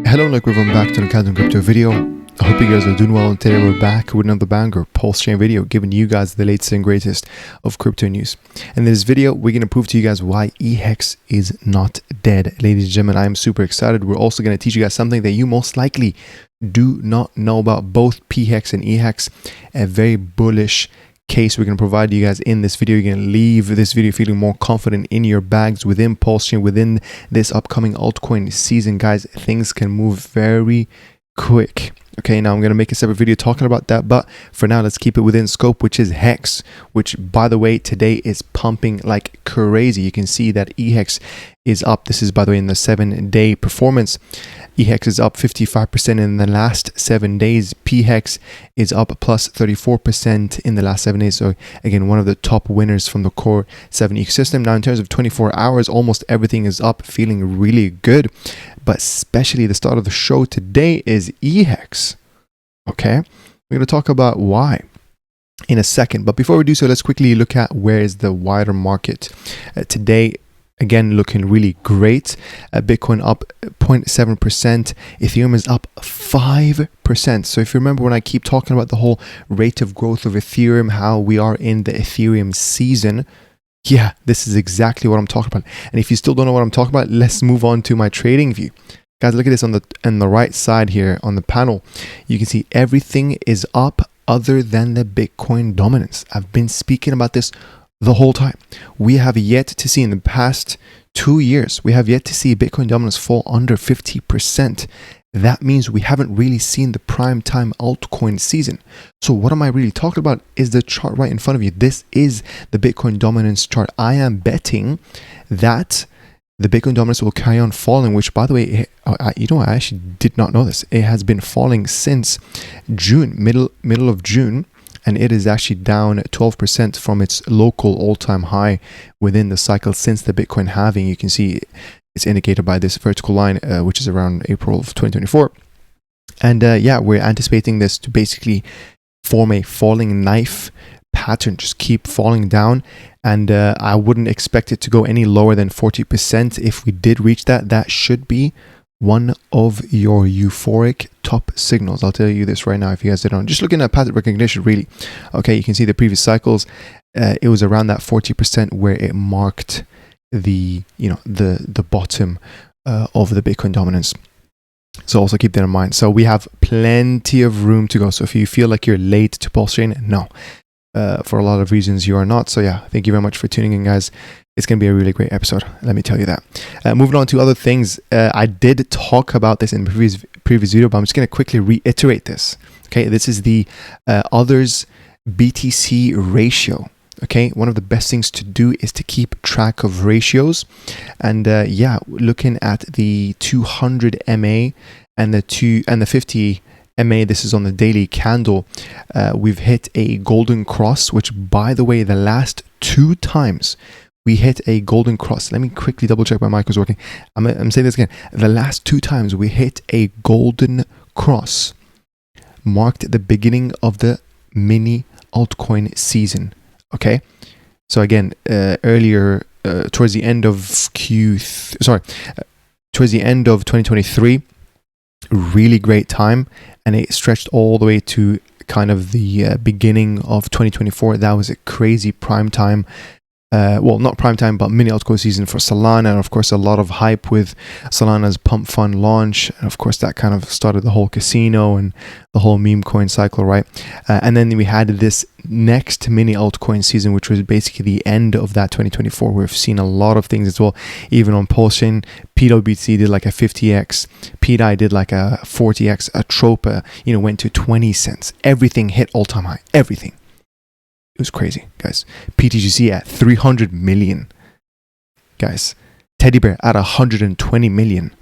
Hello and welcome back to the Casual Crypto video. I hope you guys are doing well, and today we're back with another banger PulseChain video, giving you guys the latest and greatest of crypto news. In this video, we're going to prove to you guys why HEX is not dead. Ladies and gentlemen, I'm super excited. We're also going to teach you guys something that you most likely do not know about both PHEX and HEX, a very bullish case we're going to provide you guys in this video. You're going to leave this video feeling more confident in your bags within PulseChain, within this upcoming altcoin season. Guys, things can move very quick. Okay, now I'm going to make a separate video talking about that, but for now, let's keep it within scope, which is HEX, which, by the way, today is pumping like crazy. You can see that HEX is up. This is, by the way, in the 7-day performance. HEX is up 55% in the last 7 days. PHEX is up plus 34% in the last 7 days. So again, one of the top winners from the core 7 ecosystem. Now, in terms of 24 hours, almost everything is up, feeling really good. But especially the start of the show today is HEX. Okay, we're going to talk about why in a second. But before we do so, let's quickly look at where is the wider market today. Again, looking really great. Bitcoin up 0.7%. Ethereum is up 5%. So if you remember when I keep talking about the whole rate of growth of Ethereum, how we are in the Ethereum season, yeah, this is exactly what I'm talking about. And if you still don't know what I'm talking about, let's move on to my trading view. Guys, look at this on the right side here on the panel. You can see everything is up other than the Bitcoin dominance. I've been speaking about this the whole time. We have yet to see in the past 2 years, we have yet to see Bitcoin dominance fall under 50%. That means we haven't really seen the prime time altcoin season. So what am I really talking about is the chart right in front of you. This is the Bitcoin dominance chart. I am betting that the Bitcoin dominance will carry on falling, which, by the way, I actually did not know this. It has been falling since June, middle of June, and it is actually down 12% from its local all-time high within the cycle since the Bitcoin halving. You can see it's indicated by this vertical line, which is around April of 2024. And yeah, we're anticipating this to basically form a falling knife pattern, just keep falling down. And I wouldn't expect it to go any lower than 40%. If we did reach that, that should be one of your euphoric top signals. I'll tell you this right now if you guys didn't know. Just looking at pattern recognition, really. Okay, you can see the previous cycles. It was around that 40% where it marked the bottom of the Bitcoin dominance. So also keep that in mind. So we have plenty of room to go. So if you feel like you're late to PulseChain, no. For a lot of reasons, you are not. So yeah, thank you very much for tuning in, guys. It's going to be a really great episode. Let me tell you that. Moving on to other things. I did talk about this in the previous video, but I'm just going to quickly reiterate this. Okay, this is the others BTC ratio. Okay, one of the best things to do is to keep track of ratios. And yeah, looking at the 200 MA and the 50 MA, this is on the daily candle. We've hit a golden cross, which, by the way, the last 2 times we hit a golden cross. Let me quickly double check my mic was working. I'm saying this again. The last 2 times we hit a golden cross marked the beginning of the mini altcoin season. Okay, so again, earlier towards the end of towards the end of 2023, really great time, and it stretched all the way to kind of the beginning of 2024. That was a crazy prime time. Well, not prime time, but mini altcoin season for Solana, and of course a lot of hype with Solana's pump fund launch, and of course that kind of started the whole casino and the whole meme coin cycle, right? And then we had this next mini altcoin season, which was basically the end of that 2024. We've seen a lot of things as well, even on PulseChain. PWC did like a 50x, PDAI did like a 40x, Atropa, went to 20 cents. Everything hit all-time high, everything. It was crazy, guys. PTGC at 300 million. Guys, Teddy Bear at 120 million.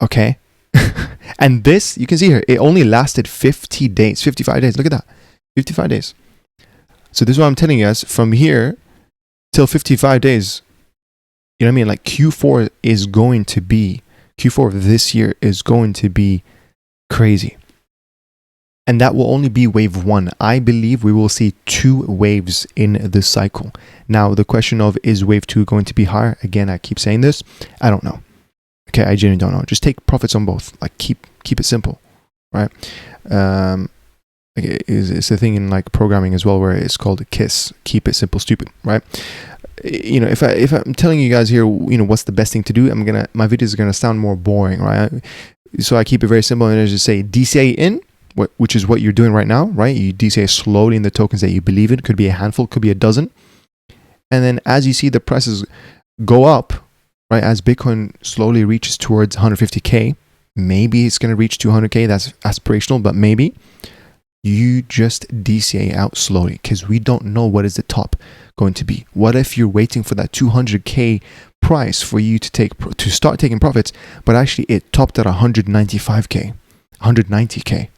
Okay? And this, you can see here, it only lasted 50 days, 55 days. Look at that. 55 days. So this is what I'm telling you guys. From here till 55 days, you know what I mean? Like Q4 of this year is going to be crazy. And that will only be wave 1. I believe we will see 2 waves in this cycle. Now, the question of, is wave 2 going to be higher? Again, I keep saying this. I don't know. Okay, I genuinely don't know. Just take profits on both. Like keep it simple, right? It's a thing in like programming as well where it's called a KISS, keep it simple, stupid, right? You know, if I'm telling you guys here, you know, what's the best thing to do, my videos are gonna sound more boring, right? So I keep it very simple and I just say DCA in, which is what you're doing right now, right? You DCA slowly in the tokens that you believe in. Could be a handful, could be a dozen, and then as you see the prices go up, right? As Bitcoin slowly reaches towards 150k, maybe it's gonna reach 200k. That's aspirational, but maybe. You just DCA out slowly because we don't know what is the top going to be. What if you're waiting for that 200k price for you to start taking profits, but actually it topped at 195k, 190k.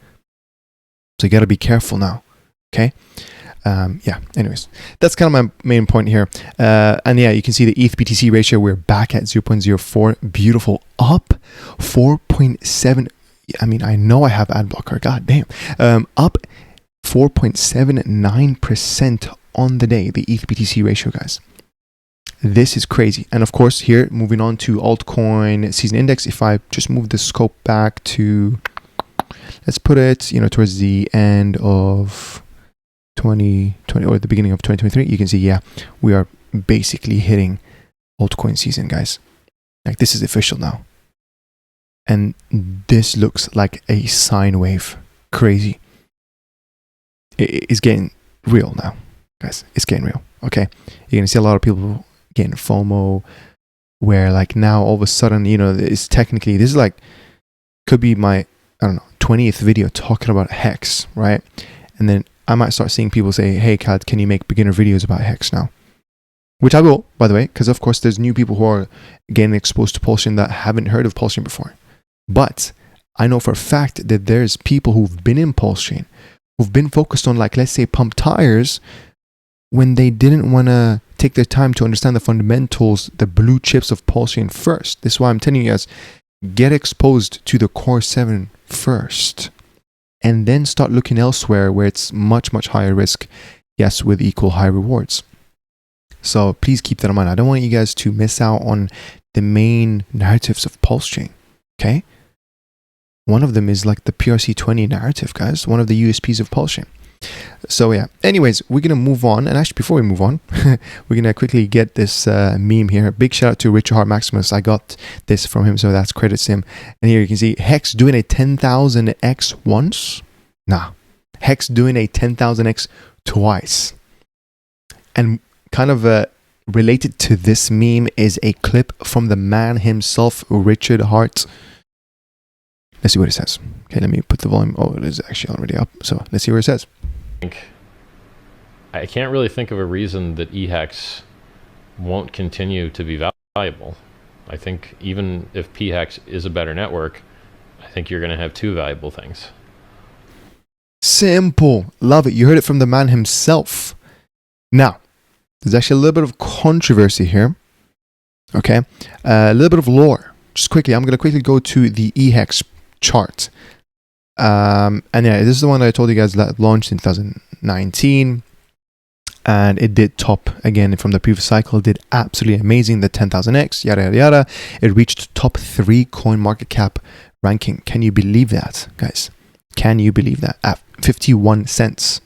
So you got to be careful now. Okay. Yeah. Anyways, that's kind of my main point here. And yeah, you can see the ETH BTC ratio. We're back at 0.04. Beautiful. Up 4.7. I mean, I know I have ad blocker. God damn. Up 4.79% on the day, the ETH BTC ratio, guys. This is crazy. And of course, here, moving on to altcoin season index, if I just move the scope back to, let's put it, you know, towards the end of 2020 or the beginning of 2023, you can see, yeah, we are basically hitting altcoin season, guys. Like, this is official now. And this looks like a sine wave. Crazy. It's getting real now, guys. It's getting real. Okay. You're going to see a lot of people getting FOMO where like now all of a sudden, you know, it's technically, this is like, could be my, I don't know, 20th video talking about HEX, right? And then I might start seeing people say, hey, Kat, can you make beginner videos about HEX now? Which I will, by the way, because of course there's new people who are getting exposed to Pulsechain that haven't heard of Pulsechain before. But I know for a fact that there's people who've been in Pulsechain, who've been focused on, like, let's say, pump tires, when they didn't want to take their time to understand the fundamentals, the blue chips of Pulsechain first. This is why I'm telling you guys, get exposed to the Core 7 first, and then start looking elsewhere where it's much, much higher risk, yes, with equal high rewards. So please keep that in mind. I don't want you guys to miss out on the main narratives of Pulsechain, okay? One of them is like the PRC20 narrative, guys. One of the USPs of Pulsechain. So yeah, anyways, we're going to move on. And actually, before we move on, we're going to quickly get this meme here. Big shout out to Richard Hart Maximus. I got this from him, so that's credits him. And here you can see HEX doing a 10,000x once. Nah, HEX doing a 10,000x twice. And kind of related to this meme is a clip from the man himself, Richard Hart. Let's see what it says. Okay, let me put the volume. Oh, it is actually already up. So let's see what it says. I can't really think of a reason that EHEX won't continue to be valuable. I think even if PHEX is a better network, I think you're going to have two valuable things. Simple. Love it. You heard it from the man himself. Now, there's actually a little bit of controversy here. Okay. A little bit of lore. Just quickly, I'm going to quickly go to the EHEX chart. And yeah, this is the one that I told you guys that launched in 2019. And it did top again from the previous cycle. It did absolutely amazing. The 10,000x, yada, yada, yada. It reached top 3 CoinMarketCap ranking. Can you believe that, guys? Can you believe that? At 51 cents.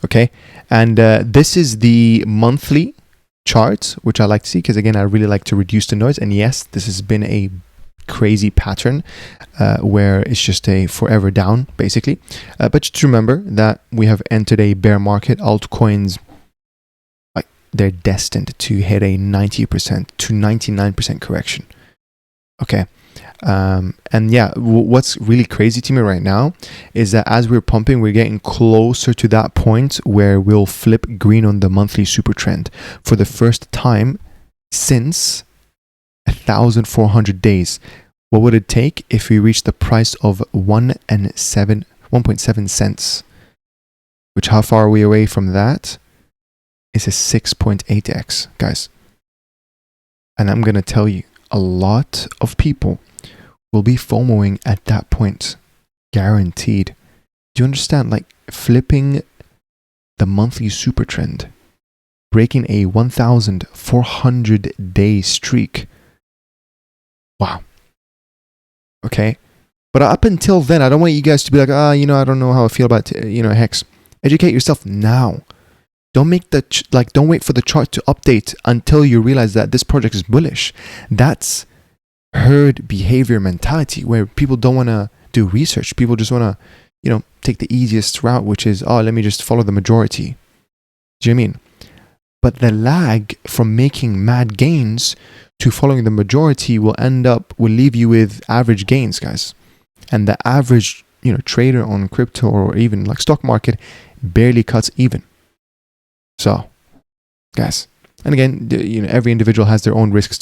Okay. And this is the monthly chart, which I like to see because, again, I really like to reduce the noise. And yes, this has been a crazy pattern where it's just a forever down, basically. But just remember that we have entered a bear market. Altcoins, they're destined to hit a 90% to 99% correction. Okay. And yeah, what's really crazy to me right now is that as we're pumping, we're getting closer to that point where we'll flip green on the monthly super trend for the first time since 1,400 days. What would it take if we reach the price of 1.7 cents? Which, how far are we away from that? It's a 6.8x, guys. And I'm going to tell you, a lot of people will be FOMOing at that point. Guaranteed. Do you understand? Like, flipping the monthly super trend, breaking a 1,400 day streak. Wow. Okay. But up until then, I don't want you guys to be like, I don't know how I feel about, HEX. Educate yourself now. Don't make don't wait for the chart to update until you realize that this project is bullish. That's herd behavior mentality, where people don't want to do research. People just want to, take the easiest route, which is, let me just follow the majority. Do you know what I mean? But the lag from making mad gains to following the majority will leave you with average gains, guys. And the average, trader on crypto or even like stock market barely cuts even. So, guys, and again, every individual has their own risk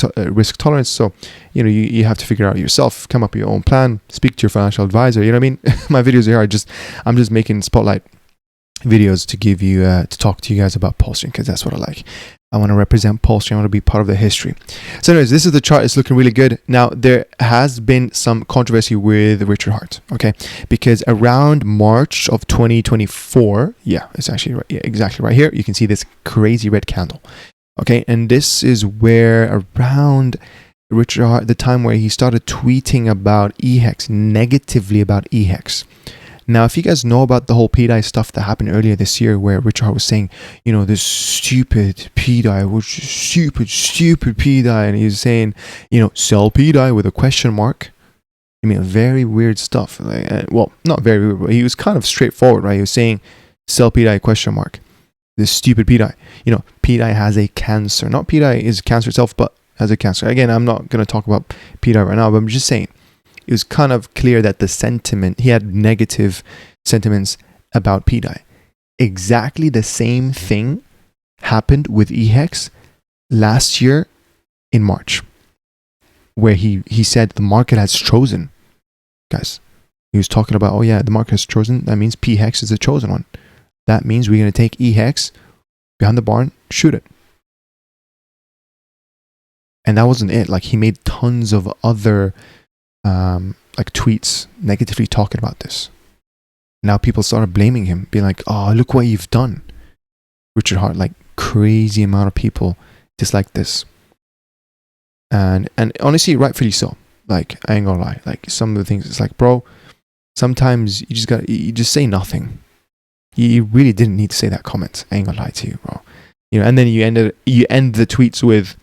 tolerance. So, you have to figure out yourself, come up with your own plan, speak to your financial advisor. You know what I mean? My videos here I'm just making spotlight videos to give you, to talk to you guys about PulseChain, because that's what I like. I want to represent PulseChain. I want to be part of the history. So anyways, this is the chart. It's looking really good. Now, there has been some controversy with Richard Hart, okay? Because around March of 2024, it's actually right, exactly right here. You can see this crazy red candle, okay? And this is where around Richard Hart, the time where he started tweeting about HEX, negatively about HEX. Now, if you guys know about the whole PDAI stuff that happened earlier this year, where Richard Hart was saying, this stupid PDAI, which is stupid PDAI, and he was saying, sell PDAI with a question mark. I mean, very weird stuff. Not very weird, but he was kind of straightforward, right? He was saying, sell PDAI question mark. This stupid PDAI. PDAI has a cancer. Not PDAI is cancer itself, but has a cancer. Again, I'm not going to talk about PDAI right now, but I'm just saying, it was kind of clear that he had negative sentiments about PDAI. Exactly the same thing happened with HEX last year in March, where he said the market has chosen. Guys, he was talking about, the market has chosen. That means PHEX is the chosen one. That means we're going to take HEX behind the barn, shoot it. And that wasn't it. Like, he made tons of other tweets negatively talking about this. Now people started blaming him, being like, look what you've done, Richard Hart. Like, crazy amount of people dislike this, and honestly, rightfully so. Like, I ain't gonna lie, like, some of the things, it's like, bro, sometimes you just say nothing. You really didn't need to say that comment. I ain't gonna lie to you, bro. And then you end the tweets with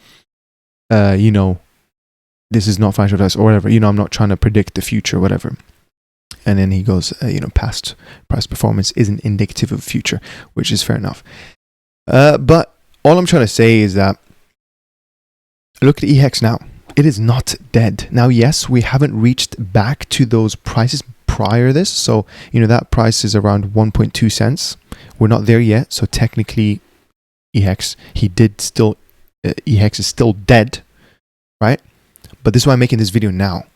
this is not financial advice or whatever. I'm not trying to predict the future or whatever. And then he goes, past price performance isn't indicative of future, which is fair enough. But all I'm trying to say is that look at HEX now. It is not dead. Now, yes, we haven't reached back to those prices prior to this. So, that price is around 1.2 cents. We're not there yet. So technically, HEX is still dead, right? But this is why I'm making this video now,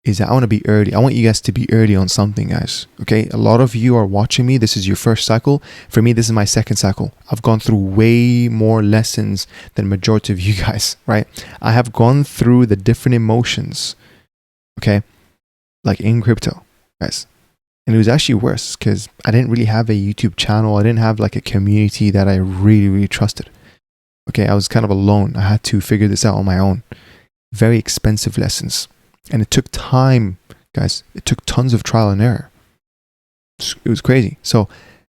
is that I want to be early. I want you guys to be early on something, guys. Okay? A lot of you are watching me. This is your first cycle. For me, this is my second cycle. I've gone through way more lessons than majority of you guys, right? I have gone through the different emotions, okay? Like in crypto, guys. And it was actually worse because I didn't really have a YouTube channel. I didn't have like a community that I really, really trusted. Okay? I was kind of alone. I had to figure this out on my own. Very expensive lessons, and it took time, guys. It took tons of trial and error. It was crazy. So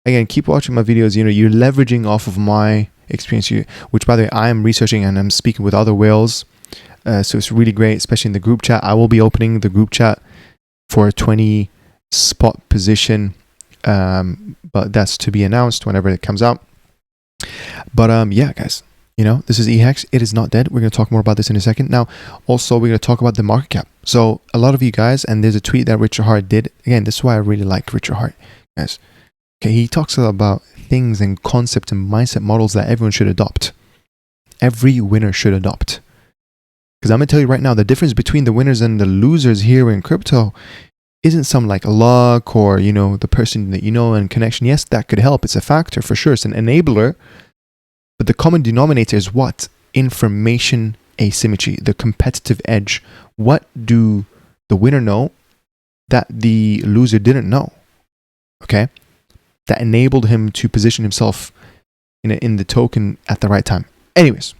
again, keep watching my videos. You're leveraging off of my experience, which, by the way, I am researching and I'm speaking with other whales. So it's really great, especially in the group chat. I will be opening the group chat for a 20 spot position, but that's to be announced whenever it comes out. But yeah, guys. This is HEX. It is not dead. We're going to talk more about this in a second. Now, also, we're going to talk about the market cap. So, a lot of you guys, and there's a tweet that Richard Hart did. Again, this is why I really like Richard Hart, guys. Okay, he talks about things and concepts and mindset models that everyone should adopt. Every winner should adopt. Because I'm going to tell you right now, the difference between the winners and the losers here in crypto isn't some like luck or, the person that and connection. Yes, that could help. It's a factor for sure. It's an enabler. But the common denominator is what? Information asymmetry, the competitive edge. What do the winner know that the loser didn't know? Okay? That enabled him to position himself in the token at the right time. Anyways,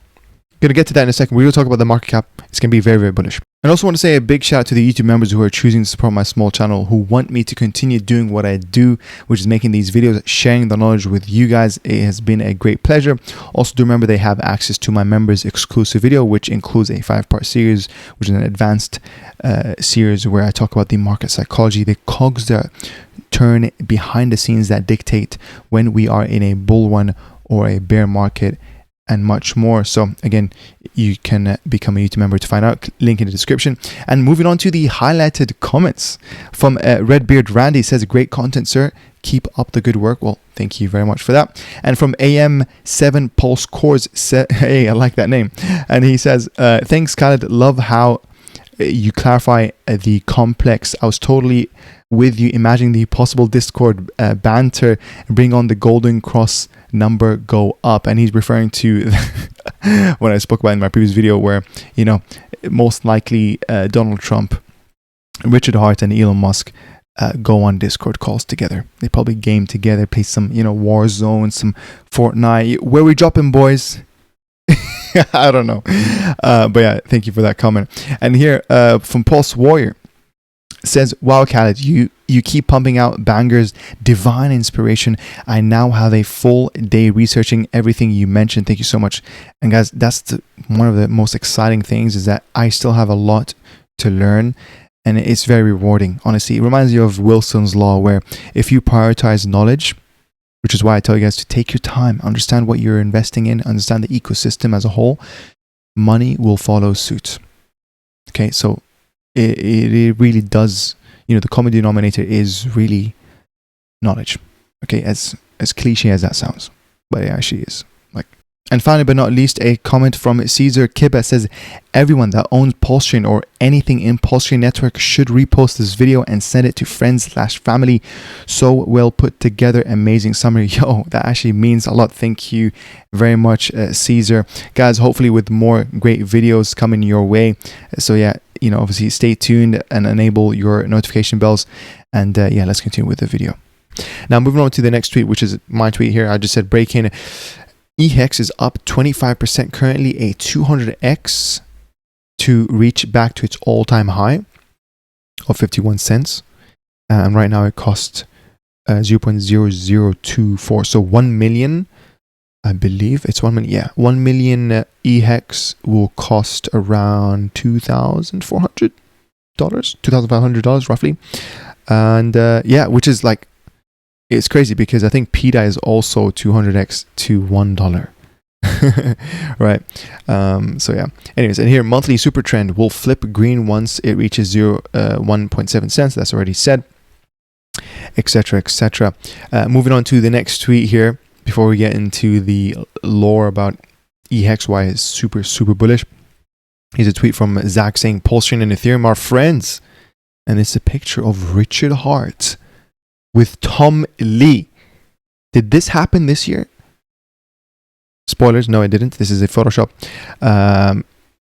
Going to get to that in a second. We will talk about the market cap. It's going to be very, very bullish. And also want to say a big shout out to the YouTube members who are choosing to support my small channel, who want me to continue doing what I do, which is making these videos, sharing the knowledge with you guys. It has been a great pleasure. Also, do remember they have access to my members exclusive video, which includes a 5-part series, which is an advanced series where I talk about the market psychology, the cogs that turn behind the scenes that dictate when we are in a bull run or a bear market, and much more. So again, you can become a YouTube member to find out. Link in the description. And moving on to the highlighted comments from Redbeard Randy. Says, great content, sir. Keep up the good work. Well, thank you very much for that. And from AM7 Pulse Cores, hey, I like that name. And he says, thanks, Khaled. Love how you clarify the complex. I was totally with you, imagining the possible Discord banter, bring on the golden cross number go up. And he's referring to what I spoke about in my previous video, where, you know, most likely Donald Trump, Richard Hart, and Elon Musk go on Discord calls together. They probably game together, play some, you know, Warzone, some Fortnite. Where we dropping, boys? I don't know. But yeah, thank you for that comment. And here from Pulse Warrior says, wow, Khaled, you keep pumping out bangers, divine inspiration. I now have a full day researching everything you mentioned. Thank you so much. And guys, that's one of the most exciting things, is that I still have a lot to learn, and it's very rewarding. Honestly, it reminds you of Wilson's law, where if you prioritize knowledge, which is why I tell you guys to take your time, understand what you're investing in, understand the ecosystem as a whole, money will follow suit. Okay, so it really does, you know, the common denominator is really knowledge. Okay, as cliche as that sounds, but it actually is. And finally, but not least, a comment from Caesar Kiba says, everyone that owns PulseChain or anything in PulseChain Network should repost this video and send it to friends/family. So well put together. Amazing summary. Yo, that actually means a lot. Thank you very much, Caesar. Guys, hopefully with more great videos coming your way. So yeah, you know, obviously stay tuned and enable your notification bells. And yeah, let's continue with the video. Now, moving on to the next tweet, which is my tweet here. I just said, break-in. HEX is up 25% currently, a 200x to reach back to its all-time high of 51 cents. And right now it costs 0.0024. So 1 million, I believe it's 1 million. Yeah, 1 million HEX will cost around $2,400, $2,500 roughly. And yeah, which is like, it's crazy because I think PDAI is also 200x to $1. Right. So yeah. Anyways, and here monthly super trend will flip green once it reaches 1.7 cents. That's already said. Etc. Etc. Moving on to the next tweet here before we get into the lore about HEX, why it's super bullish. Here's a tweet from Zach saying, PulseChain and Ethereum are friends, and it's a picture of Richard Hart with Tom Lee. Did this happen this year? Spoilers, no, it didn't. This is a Photoshop.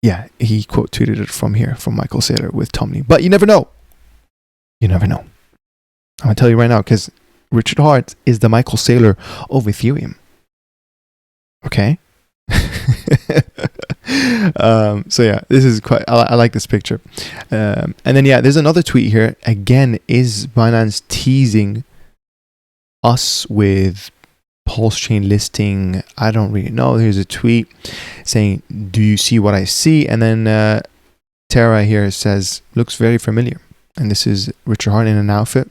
Yeah, he quote tweeted it from here, from Michael Saylor with Tom Lee. But you never know. You never know. I'm going to tell you right now, because Richard Hart is the Michael Saylor of Ethereum. Okay? So yeah, this is quite, I like this picture. And then yeah, there's another tweet here. Again, is Binance teasing us with PulseChain listing? I don't really know. Here's a tweet saying, do you see what I see? And then Tara here says, looks very familiar. And this is Richard Hart in an outfit,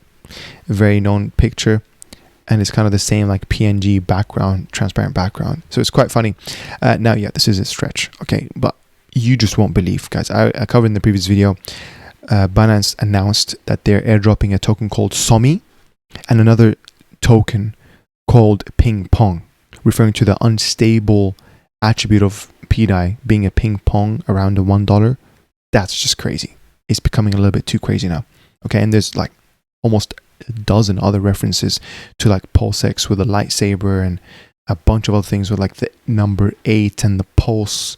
a very known picture. And it's kind of the same like PNG background, transparent background. So it's quite funny. Now, yeah, this is a stretch. Okay, but you just won't believe, guys. I covered in the previous video, Binance announced that they're airdropping a token called Somi and another token called Ping Pong, referring to the unstable attribute of PDAI being a ping pong around the $1. That's just crazy. It's becoming a little bit too crazy now. Okay, and there's like almost a dozen other references to like PulseX with a lightsaber and a bunch of other things with like the number 8 and the pulse.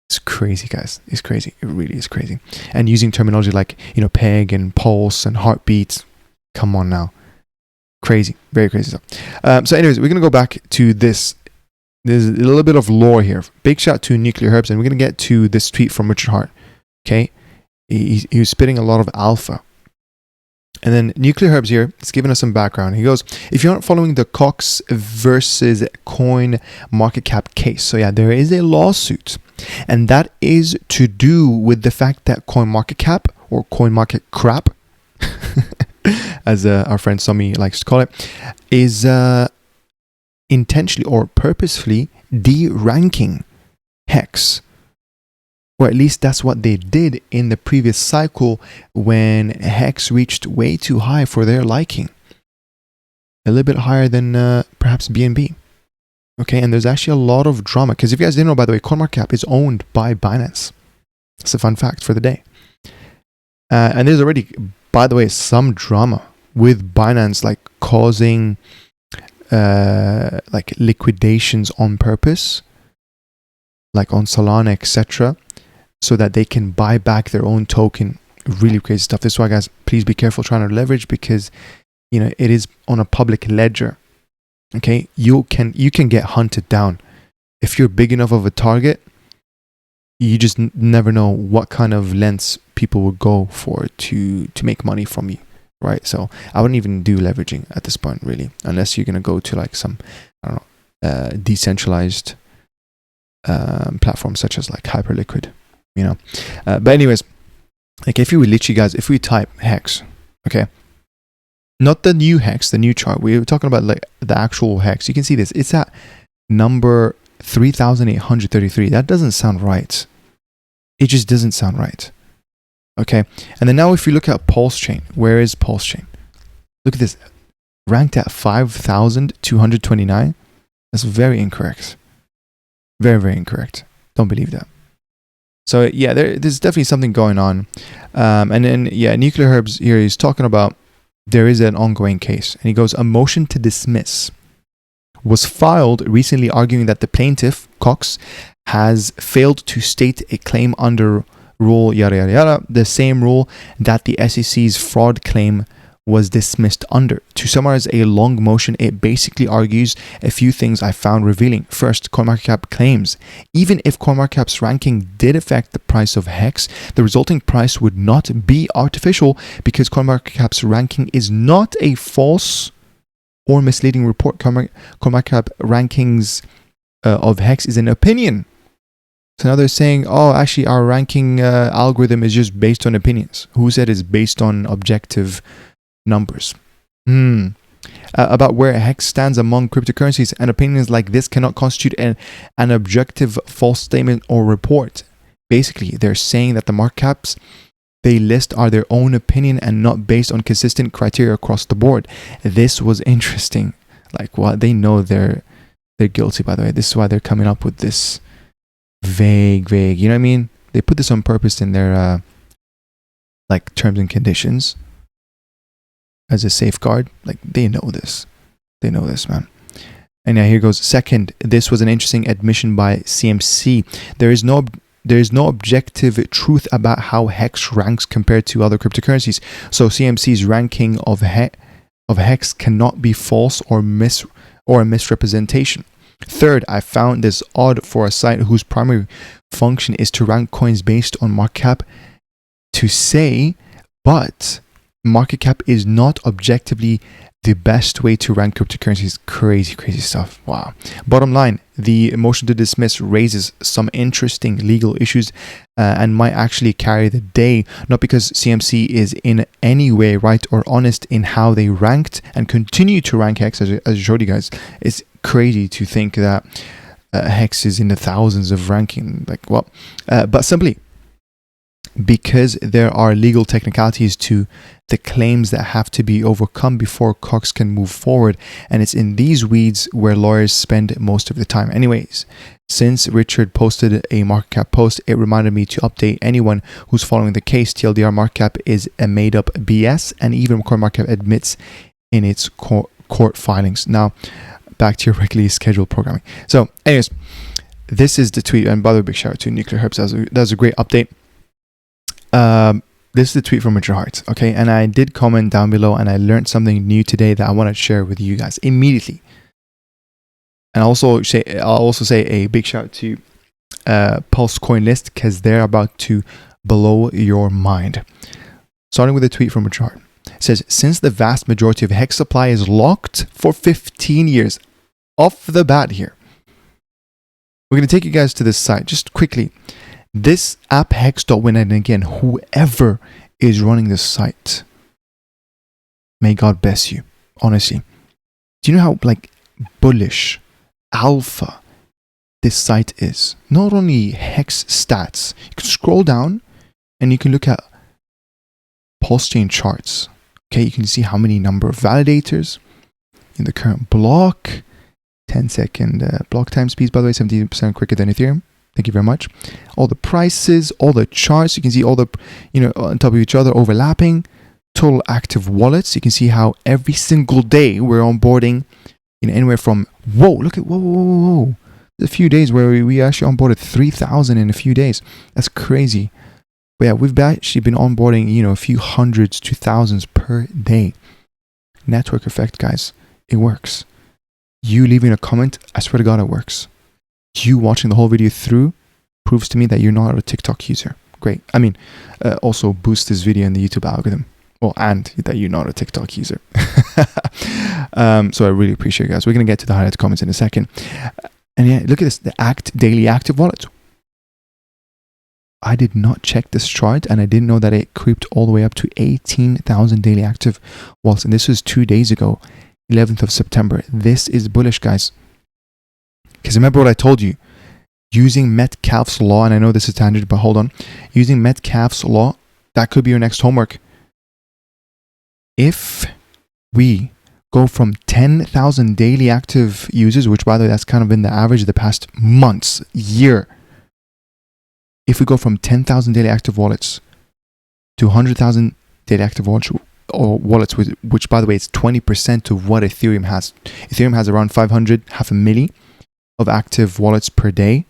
It's crazy, guys. It's crazy. It really is crazy. And using terminology like, you know, peg and pulse and heartbeats. Come on now. Crazy. Very crazy stuff. So anyways, we're going to go back to this there's a little bit of lore here. Big shout to Nuclear Herbs, and we're going to get to this tweet from Richard Hart. Okay, he was spitting a lot of alpha. And then Nuclear Herbs here is giving us some background. He goes, if you aren't following the Cox versus CoinMarketCap case, so yeah, there is a lawsuit, and that is to do with the fact that CoinMarketCap, or CoinMarketCrap, as our friend Sami likes to call it, is intentionally or purposefully de-ranking HEX. Or at least that's what they did in the previous cycle when HEX reached way too high for their liking. A little bit higher than perhaps BNB. Okay, and there's actually a lot of drama. Because if you guys didn't know, by the way, CoinMarketCap is owned by Binance. It's a fun fact for the day. And there's already, by the way, some drama with Binance like causing like liquidations on purpose, like on Solana, etc., so that they can buy back their own token. Really crazy stuff. This is why, guys, please be careful trying to leverage, because you know it is on a public ledger. Okay, you can get hunted down if you're big enough of a target. You just never know what kind of lengths people will go for to make money from you, right? So I wouldn't even do leveraging at this point, really, unless you're gonna go to like some, I don't know, decentralized platforms such as like Hyperliquid. You know, but anyways, like if you would literally, guys, if we type HEX, okay, not the new HEX, the new chart, we were talking about like the actual HEX. You can see this, it's at number 3,833. That doesn't sound right. It just doesn't sound right. Okay, and then now if you look at PulseChain, where is PulseChain? Look at this, ranked at 5,229. That's very incorrect. Very, very incorrect. Don't believe that. So yeah, there's definitely something going on. And then yeah, Nuclear Herbs here is talking about there is an ongoing case. And he goes, a motion to dismiss was filed recently arguing that the plaintiff, Cox, has failed to state a claim under rule yada yada yada, the same rule that the SEC's fraud claim was dismissed under. To summarize a long motion, it basically argues a few things I found revealing. First, CoinMarketCap claims even if CoinMarketCap's ranking did affect the price of HEX, the resulting price would not be artificial because CoinMarketCap's ranking is not a false or misleading report. CoinMarketCap rankings of HEX is an opinion. So now they're saying, oh, actually our ranking algorithm is just based on opinions. Who said it's based on objective numbers? About where HEX stands among cryptocurrencies, and opinions like this cannot constitute an objective false statement or report. Basically, they're saying that the market caps they list are their own opinion and not based on consistent criteria across the board. This was interesting. Like, what? They know they're guilty, by the way. This is why they're coming up with this vague, you know what I mean? They put this on purpose in their like terms and conditions as a safeguard. Like, they know this. They know this, man. And yeah, here goes. Second, this was an interesting admission by CMC. There is no objective truth about how HEX ranks compared to other cryptocurrencies. So CMC's ranking of HEX cannot be false or a misrepresentation. Third, I found this odd for a site whose primary function is to rank coins based on market cap to say, but market cap is not objectively the best way to rank cryptocurrencies. Crazy stuff. Wow. Bottom line, the motion to dismiss raises some interesting legal issues and might actually carry the day, not because CMC is in any way right or honest in how they ranked and continue to rank HEX, as I showed you guys. It's crazy to think that HEX is in the thousands of ranking, like what? But simply because there are legal technicalities to the claims that have to be overcome before Cox can move forward, and it's in these weeds where lawyers spend most of the time. Anyways, since Richard posted a market cap post, it reminded me to update anyone who's following the case. TLDR market cap is a made up BS, and even CoinMarketCap admits in its court filings. Now back to your regularly scheduled programming. So anyways, this is the tweet, and by the way, big shout out to Nuclear Herbs. That was a great update. This is the tweet from Richard Hart, okay? And I did comment down below, and I learned something new today that I want to share with you guys immediately. And I'll also say a big shout out to Pulse Coin List, because they're about to blow your mind. Starting with a tweet from Hart. It says, since the vast majority of HEX supply is locked for 15 years, off the bat here, we're going to take you guys to this site just quickly. This app hex.win, and again, whoever is running this site, may God bless you, honestly. Do you know how like bullish, alpha this site is? Not only HEX stats, you can scroll down and you can look at PulseChain charts. Okay, you can see how many number of validators in the current block. 10-second block time speeds, by the way, 70% quicker than Ethereum. Thank you very much. All the prices, all the charts, you can see all the, on top of each other, overlapping. Total active wallets. You can see how every single day we're onboarding, anywhere from, whoa. There's a few days where we actually onboarded 3,000 in a few days. That's crazy. But yeah, we've actually been onboarding, a few hundreds to thousands per day. Network effect, guys. It works. You leaving a comment, I swear to God, it works. You watching the whole video through proves to me that you're not a TikTok user. Great. I mean, also boost this video in the YouTube algorithm. Well, and that you're not a TikTok user. So I really appreciate you guys. We're going to get to the highlighted comments in a second. And yeah, look at this, the daily active wallet. I did not check this chart, and I didn't know that it creeped all the way up to 18,000 daily active wallets. And this was 2 days ago, 11th of September. This is bullish, guys. Because remember what I told you, using Metcalfe's law, and I know this is tangent, but hold on. Using Metcalfe's law, that could be your next homework. If we go from 10,000 daily active users, which by the way, that's kind of been the average of the past months, year. If we go from 10,000 daily active wallets to 100,000 daily active wallets, which by the way, is 20% of what Ethereum has. Ethereum has around 500, half a milli of active wallets per day.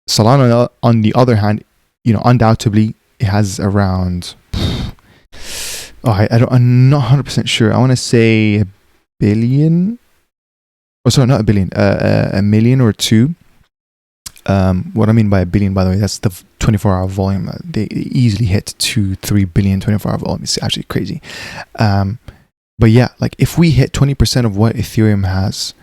Solana, on the other hand, undoubtedly, it has around, I'm not 100% sure. I want to say a billion. Oh, sorry, not a billion, a million or two. What I mean by a billion, by the way, that's the 24-hour volume. They easily hit 2-3 billion 24-hour volume. It's actually crazy. But yeah, like if we hit 20% of what Ethereum has,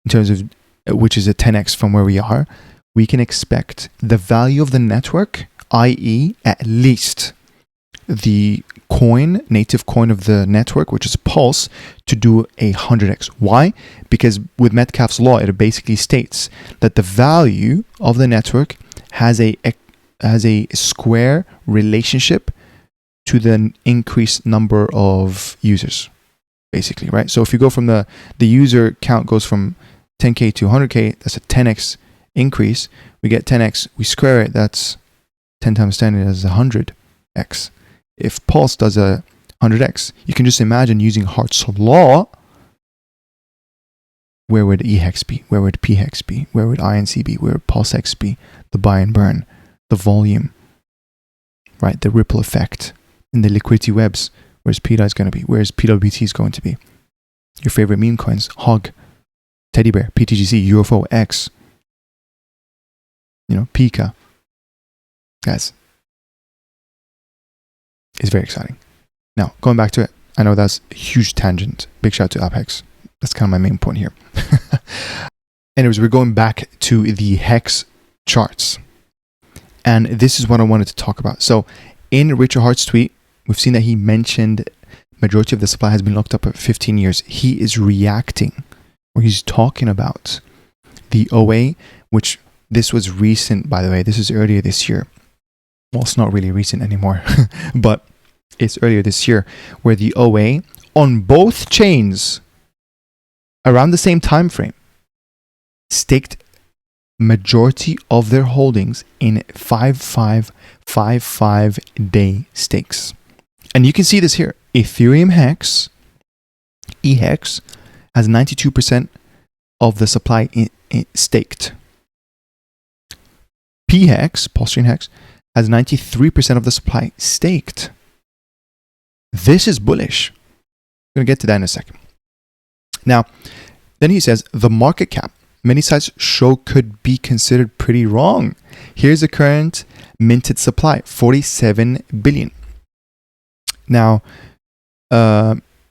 in terms of, which is a 10x from where we are, we can expect the value of the network, i.e. at least the native coin of the network, which is Pulse, to do 100x. Why? Because with Metcalfe's law, it basically states that the value of the network has a square relationship to the increased number of users, basically, right? So if you go from the user count goes from 10k to 100k, that's a 10x increase. We get 10x, we square it, that's 10 times 10 is 100x. If Pulse does a 100x, you can just imagine using Hart's law. Where would EHEX be? Where would PHEX be? Where would INC be? Where would PulseX be? The buy and burn, the volume, right? The ripple effect in the liquidity webs. Where's PDAI is going to be? Where's PWT is going to be? Your favorite meme coins: Hog, Teddy Bear, PTGC, UFO, X. Pika. Guys, it's very exciting. Now, going back to it, I know that's a huge tangent. Big shout out to AppHex. That's kind of my main point here. Anyways, we're going back to the HEX charts. And this is what I wanted to talk about. So in Richard Hart's tweet, we've seen that he mentioned majority of the supply has been locked up at 15 years. He is reacting, or he's talking about the OA, which this was recent, by the way. This is earlier this year. Well, it's not really recent anymore, but it's earlier this year, where the OA on both chains around the same time frame staked majority of their holdings in 5 day stakes. And you can see this here. Ethereum HEX, EHEX, has 92% of the supply staked. PHEX, PulseChain HEX, has 93% of the supply staked. This is bullish. I'm going to get to that in a second. Now, then he says the market cap many sites show could be considered pretty wrong. Here's the current minted supply, 47 billion. Now,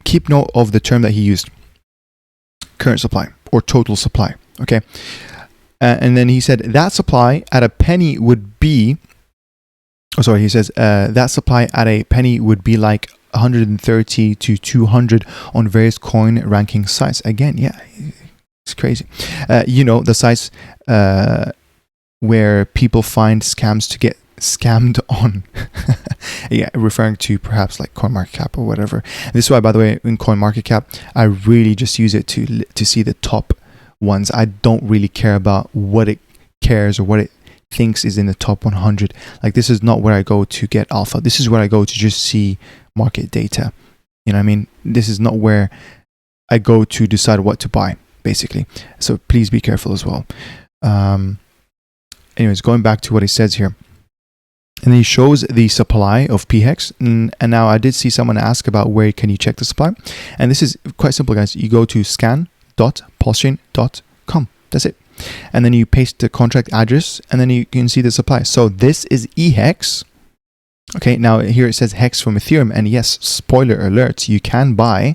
keep note of the term that he used, current supply or total supply, okay? And then he said that supply at a penny would be, he says that supply at a penny would be like 130 to 200 on various coin ranking sites. Again, yeah, it's crazy. The sites where people find scams to get scammed on. Yeah, referring to perhaps like CoinMarketCap or whatever. This is why, by the way, in CoinMarketCap, I really just use it to see the top ones. I don't really care about what it cares or what it thinks is in the top 100. Like, this is not where I go to get alpha. This is where I go to just see market data. You know what I mean? This is not where I go to decide what to buy, basically. So please be careful as well. Anyways, going back to what he says here. And he shows the supply of PHEX. And now I did see someone ask about where can you check the supply. And this is quite simple, guys. You go to scan.pulsechain.com. That's it. And then you paste the contract address and then you can see the supply. So this is HEX. Okay, now here it says HEX from Ethereum. And yes, spoiler alert, you can buy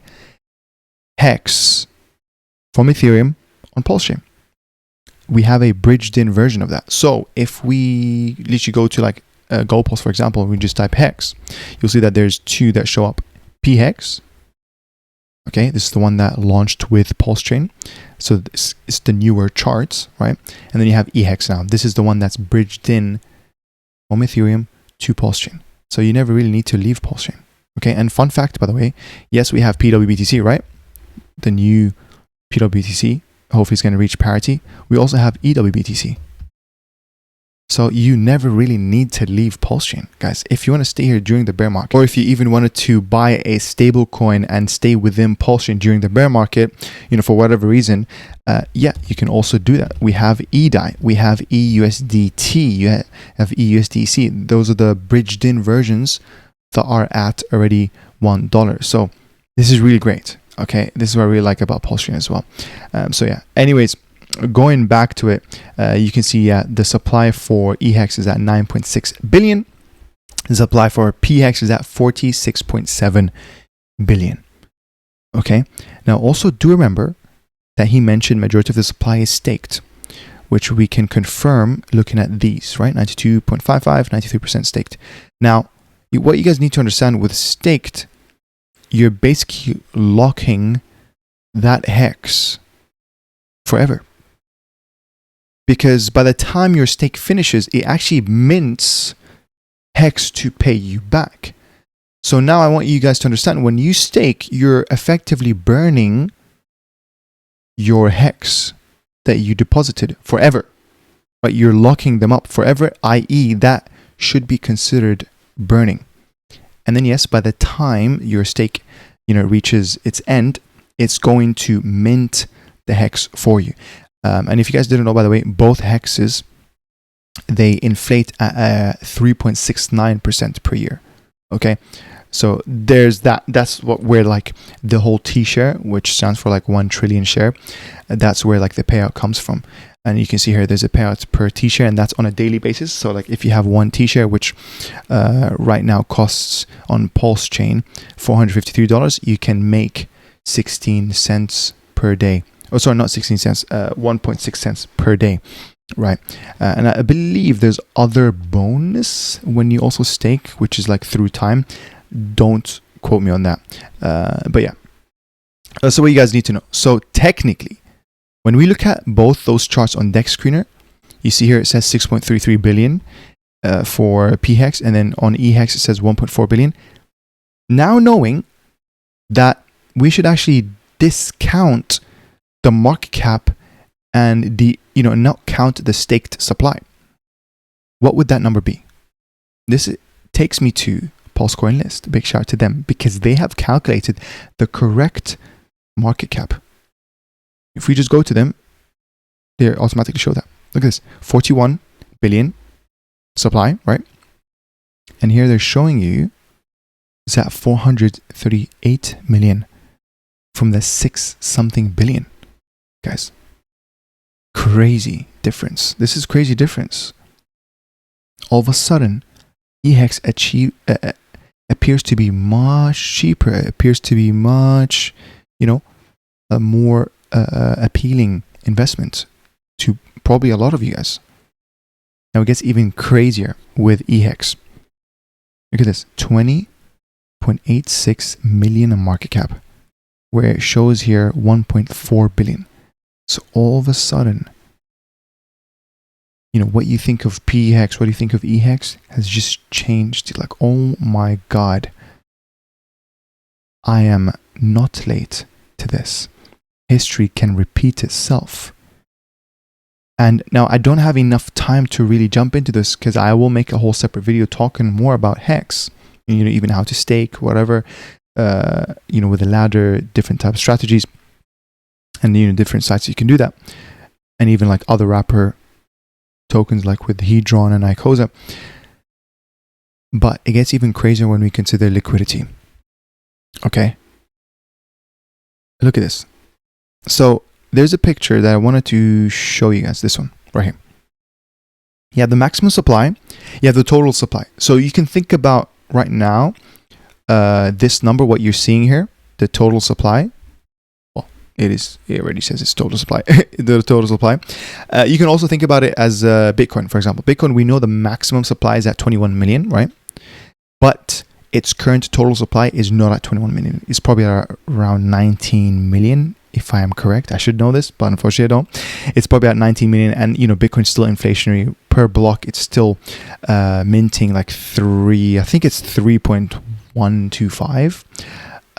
HEX from Ethereum on PulseChain. We have a bridged in version of that. So if we literally go to like Goalpost, for example, we just type HEX, you'll see that there's two that show up. PHEX. Okay, this is the one that launched with PulseChain. So this is the newer charts, right? And then you have HEX now. This is the one that's bridged in from Ethereum to PulseChain. So you never really need to leave PulseChain. Okay, and fun fact, by the way, yes, we have PWBTC, right? The new PWBTC. Hopefully it's going to reach parity. We also have EWBTC. So you never really need to leave PulseChain, guys. If you want to stay here during the bear market, or if you even wanted to buy a stable coin and stay within PulseChain during the bear market, for whatever reason, yeah, you can also do that. We have EDAI, we have EUSDT, you have EUSDC. Those are the bridged in versions that are at already $1. So this is really great. Okay, this is what I really like about PulseChain as well. So yeah, anyways, going back to it, you can see the supply for HEX is at 9.6 billion. The supply for PHEX is at 46.7 billion. Okay, now also do remember that he mentioned majority of the supply is staked, which we can confirm looking at these, right? 92.55, 93% staked. Now, what you guys need to understand with staked, you're basically locking that HEX forever. Because by the time your stake finishes, it actually mints HEX to pay you back. So now I want you guys to understand, when you stake, you're effectively burning your HEX that you deposited forever. But you're locking them up forever, i.e. that should be considered burning. And then yes, by the time your stake, reaches its end, it's going to mint the HEX for you. And if you guys didn't know, by the way, both hexes, they inflate at 3.69% per year. Okay, so there's that. That's where like the whole T share, which stands for like 1 trillion share, that's where like the payout comes from. And you can see here there's a payout per T share, and that's on a daily basis. So like if you have 1 T share, which right now costs on PulseChain $453, you can make 16 cents per day. Oh, sorry, not 16 cents, 1.6 cents per day, right? And I believe there's other bonus when you also stake, which is like through time. Don't quote me on that. But yeah. So what you guys need to know. So technically, when we look at both those charts on Dex Screener, you see here it says 6.33 billion for PHEX, and then on HEX it says 1.4 billion. Now knowing that we should actually discount the market cap and not count the staked supply, what would that number be? This takes me to PulseCoin List. Big shout out to them, because they have calculated the correct market cap. If we just go to them, they automatically show that. Look at this, 41 billion supply, right? And here they're showing you is at 438 million from the 6 something billion. Guys, crazy difference. This is crazy difference. All of a sudden, EHEX appears to be much cheaper. It appears to be much, a more appealing investment to probably a lot of you guys. Now it gets even crazier with EHEX. Look at this, 20.86 million in market cap, where it shows here 1.4 billion. So all of a sudden, what you think of PEX, what do you think of EHEX has just changed. Like, oh my God, I am not late to this. History can repeat itself. And now I don't have enough time to really jump into this, because I will make a whole separate video talking more about HEX, even how to stake, whatever, with a ladder, different type of strategies, and different sites you can do that, and even like other wrapper tokens like with Hedron and Icosa. But it gets even crazier when we consider liquidity. Okay, look at this. So there's a picture that I wanted to show you guys. This one right here. You have the maximum supply, you have the total supply. So you can think about right now, this number, what you're seeing here, the total supply. Well, it already says it's total supply. The total supply. You can also think about it as Bitcoin, for example. Bitcoin, we know the maximum supply is at 21 million, right? But its current total supply is not at 21 million. It's probably around 19 million, if I am correct. I should know this, but unfortunately I don't. It's probably at 19 million, and Bitcoin's still inflationary. Per block, it's still minting like 3.125.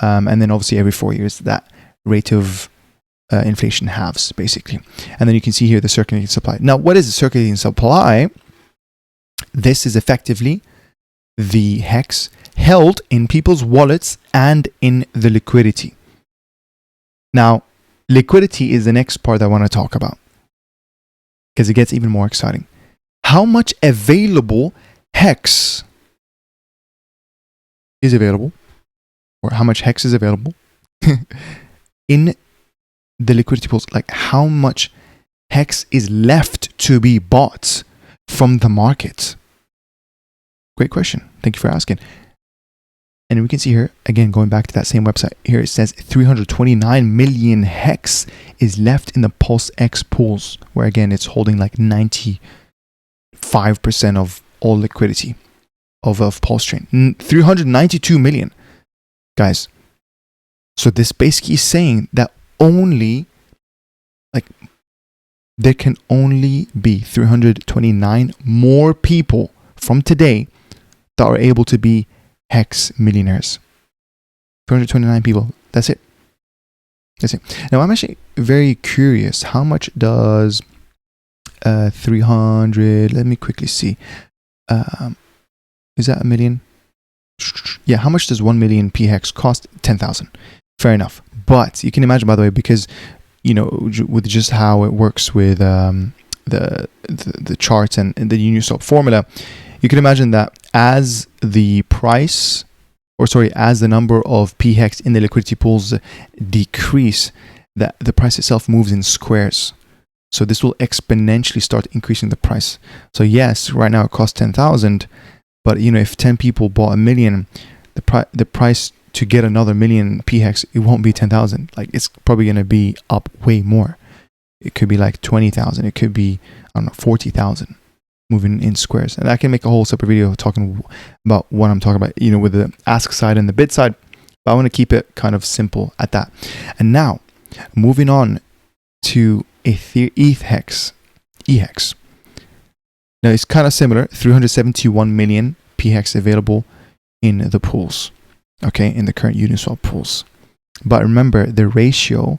And then obviously every 4 years, that rate of inflation halves, basically. And then you can see here the circulating supply. Now, what is the circulating supply? This is effectively the HEX held in people's wallets and in the liquidity. Now, liquidity is the next part I want to talk about, because it gets even more exciting. How much available HEX is available, or how much HEX is available in the liquidity pools? Like, how much HEX is left to be bought from the market? Great question. Thank you for asking. And we can see here, again, going back to that same website, here it says 329 million HEX is left in the PulseX pools, where again, it's holding like 95% of all liquidity of PulseChain. 392 million, guys. So this basically is saying that there can only be 329 more people from today that are able to be HEX millionaires. 229 people. That's it. That's it. Now, I'm actually very curious. How much does 300? Let me quickly see. Is that a million? Yeah. How much does 1 million PHEX cost? 10,000. Fair enough. But you can imagine, by the way, because with just how it works with the charts and the Uniswap formula, you can imagine that as the number of PHEX in the liquidity pools decrease, that the price itself moves in squares. So this will exponentially start increasing the price. So yes, right now it costs 10,000, but if 10 people bought a million, the price to get another million PHEX, it won't be 10,000. Like, it's probably going to be up way more. It could be like 20,000. It could be, 40,000. Moving in squares. And I can make a whole separate video talking about what I'm talking about, with the ask side and the bid side, but I want to keep it kind of simple at that. And now, moving on to EHEX. Now, it's kind of similar, 371 million PHEX available in the pools, okay, in the current Uniswap pools. But remember, the ratio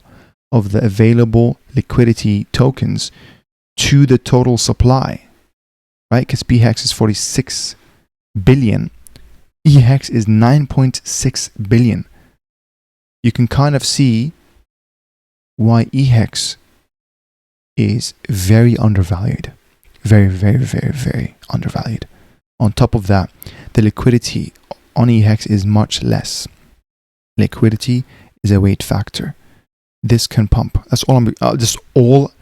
of the available liquidity tokens to the total supply, right? Because PHEX is 46 billion. EHEX is 9.6 billion. You can kind of see why EHEX is very undervalued. Very, very, very, very undervalued. On top of that, the liquidity on EHEX is much less. Liquidity is a weight factor. This can pump. That's all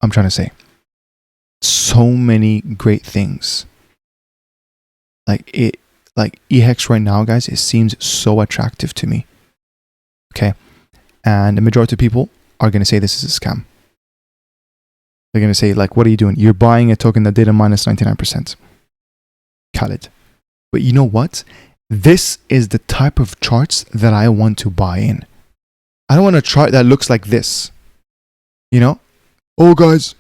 I'm trying to say? So many great things. Like EHEX right now, guys, it seems so attractive to me. Okay. And the majority of people are going to say this is a scam. They're going to say, like, what are you doing? You're buying a token that did a minus 99%. Khaled. But you know what? This is the type of charts that I want to buy in. I don't want a chart that looks like this. You know? Oh, guys,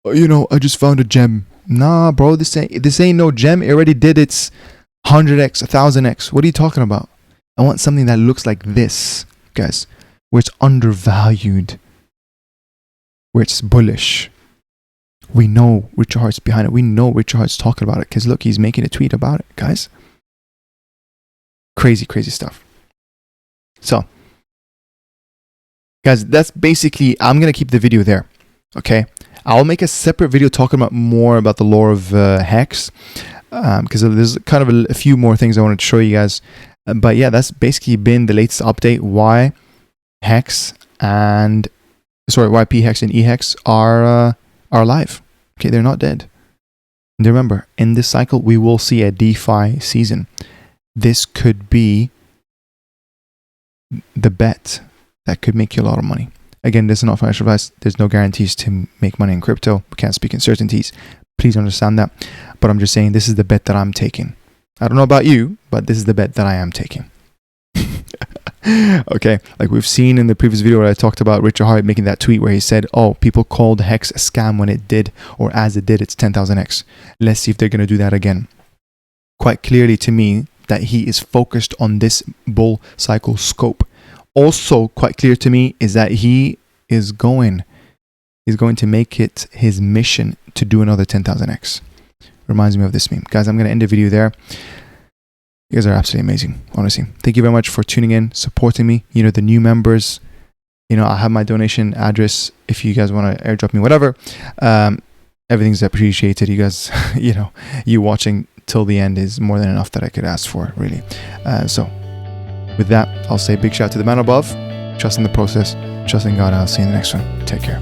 you know, I just found a gem. Nah, bro, this ain't no gem. It already did its 100x, 1000x. What are you talking about? I want something that looks like this, guys, where it's undervalued, where it's bullish. We know Richard Hart's behind it. We know Richard Hart's talking about it because look, he's making a tweet about it, guys. Crazy, crazy stuff. So, guys, that's basically, I'm going to keep the video there. Okay. I'll make a separate video talking about more about the lore of HEX because there's kind of a few more things I wanted to show you guys. But yeah, that's basically been the latest update why PHEX and EHEX are alive. Okay, they're not dead. And remember, in this cycle, we will see a DeFi season. This could be the bet that could make you a lot of money. Again, this is not financial advice. There's no guarantees to make money in crypto. We can't speak in certainties. Please understand that. But I'm just saying this is the bet that I'm taking. I don't know about you, but this is the bet that I am taking. Okay, like we've seen in the previous video where I talked about Richard Hart making that tweet where he said, oh, people called HEX a scam when it did, or as it did, it's 10,000x. Let's see if they're going to do that again. Quite clearly to me that he is focused on this bull cycle scope. Also quite clear to me is that he's going to make it his mission to do another 10,000x. Reminds me of this meme. Guys, I'm going to end the video there. You guys are absolutely amazing, honestly. Thank you very much for tuning in, supporting me. You know, the new members, you know, I have my donation address if you guys want to airdrop me, whatever. Everything's appreciated. You guys, you know, you watching till the end is more than enough that I could ask for, really. So with that, I'll say big shout out to the man above. Trust in the process. Trust in God. I'll see you in the next one. Take care.